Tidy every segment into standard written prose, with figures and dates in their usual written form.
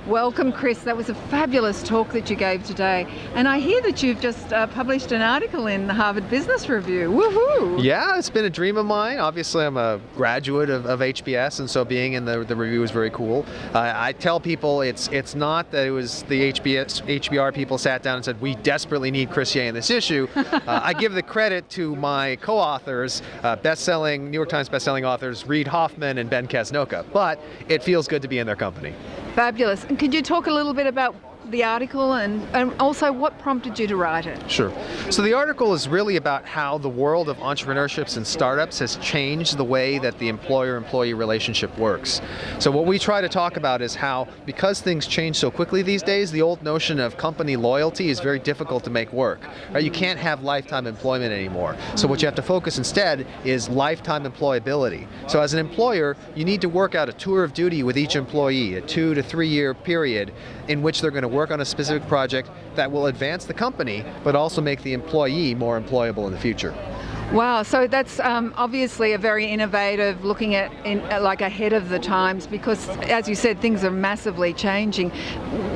Welcome, Chris. That was a fabulous talk that you gave today. And I hear that you've just published an article in the Harvard Business Review. Woohoo! Yeah, it's been a dream of mine. Obviously, I'm a graduate of HBS, and so being in the review is very cool. I tell people it's not that it was the HBR people sat down and said, we desperately need Chris Yeh in this issue. I give the credit to my co-authors, New York Times bestselling authors Reid Hoffman and Ben Casnocha, but it feels good to be in their company. Fabulous. And could you talk a little bit about the article and also what prompted you to write it? Sure. So the article is really about how the world of entrepreneurships and startups has changed the way that the employer-employee relationship works. So what we try to talk about is how, because things change so quickly these days, the old notion of company loyalty is very difficult to make work. Right? You can't have lifetime employment anymore. So what you have to focus instead is lifetime employability. So as an employer, you need to work out a tour of duty with each employee, a 2 to 3 year period in which they're going to work on a specific project that will advance the company, but also make the employee more employable in the future. Wow, so that's obviously a very innovative, looking at like ahead of the times, because as you said, things are massively changing.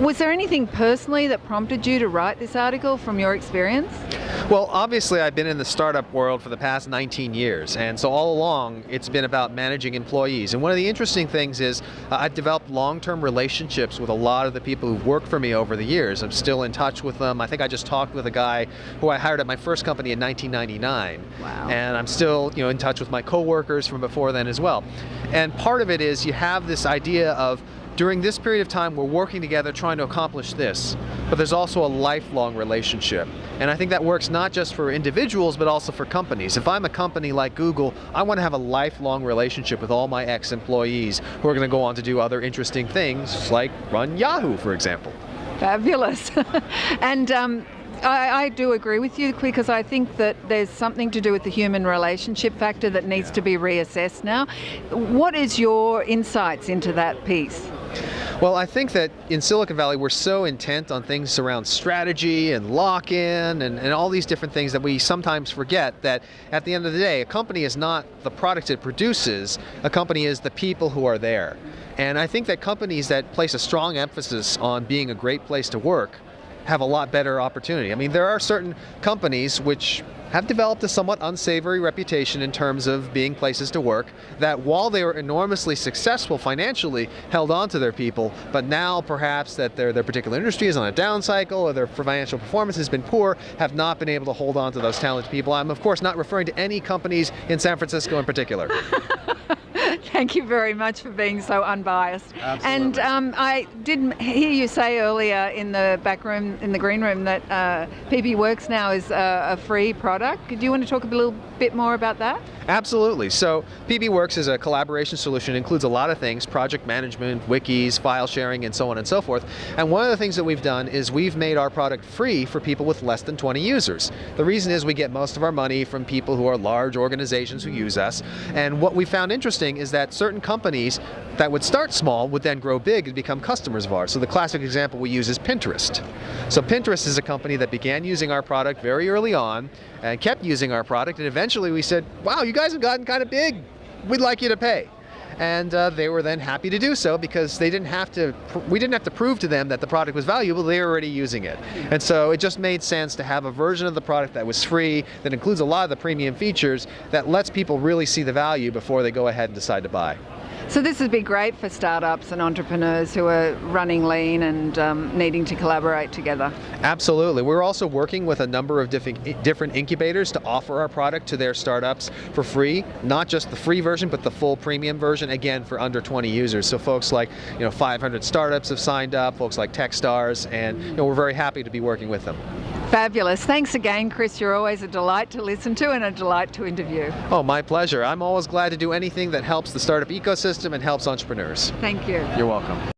Was there anything personally that prompted you to write this article from your experience? Well, obviously I've been in the startup world for the past 19 years, and so all along it's been about managing employees. And one of the interesting things is I've developed long-term relationships with a lot of the people who've worked for me over the years. I'm still in touch with them. I think I just talked with a guy who I hired at my first company in 1999. Wow. And I'm still, in touch with my coworkers from before then as well. And part of it is you have this idea of, during this period of time, we're working together trying to accomplish this, but there's also a lifelong relationship. And I think that works not just for individuals, but also for companies. If I'm a company like Google, I want to have a lifelong relationship with all my ex-employees who are going to go on to do other interesting things, like run Yahoo, for example. Fabulous. And I do agree with you, because I think that there's something to do with the human relationship factor that needs to be reassessed now. What is your insights into that piece? Well, I think that in Silicon Valley, we're so intent on things around strategy and lock-in and all these different things that we sometimes forget that at the end of the day, a company is not the product it produces, a company is the people who are there. And I think that companies that place a strong emphasis on being a great place to work have a lot better opportunity. I mean, there are certain companies which have developed a somewhat unsavory reputation in terms of being places to work, that while they were enormously successful financially, held on to their people, but now perhaps that their particular industry is on a down cycle or their financial performance has been poor, have not been able to hold on to those talented people. I'm of course not referring to any companies in San Francisco in particular. Thank you very much for being so unbiased. Absolutely. And I did hear you say earlier in the back room, in the green room, that PBworks now is a free product. Do you want to talk a little bit more about that? Absolutely. So PBworks is a collaboration solution. It includes a lot of things: project management, wikis, file sharing, and so on and so forth. And one of the things that we've done is we've made our product free for people with less than 20 users. The reason is we get most of our money from people who are large organizations who use us. And what we found interesting is that certain companies that would start small would then grow big and become customers of ours. So the classic example we use is Pinterest. So Pinterest is a company that began using our product very early on and kept using our product, and eventually we said, wow, you guys have gotten kind of big, we'd like you to pay. And they were then happy to do so, because we didn't have to prove to them that the product was valuable, they were already using it. And so it just made sense to have a version of the product that was free, that includes a lot of the premium features, that lets people really see the value before they go ahead and decide to buy. So this would be great for startups and entrepreneurs who are running lean and needing to collaborate together. Absolutely. We're also working with a number of different incubators to offer our product to their startups for free, not just the free version, but the full premium version, again, for under 20 users. So folks like 500 startups have signed up, folks like Techstars, and we're very happy to be working with them. Fabulous. Thanks again, Chris. You're always a delight to listen to and a delight to interview. Oh, my pleasure. I'm always glad to do anything that helps the startup ecosystem and helps entrepreneurs. Thank you. You're welcome.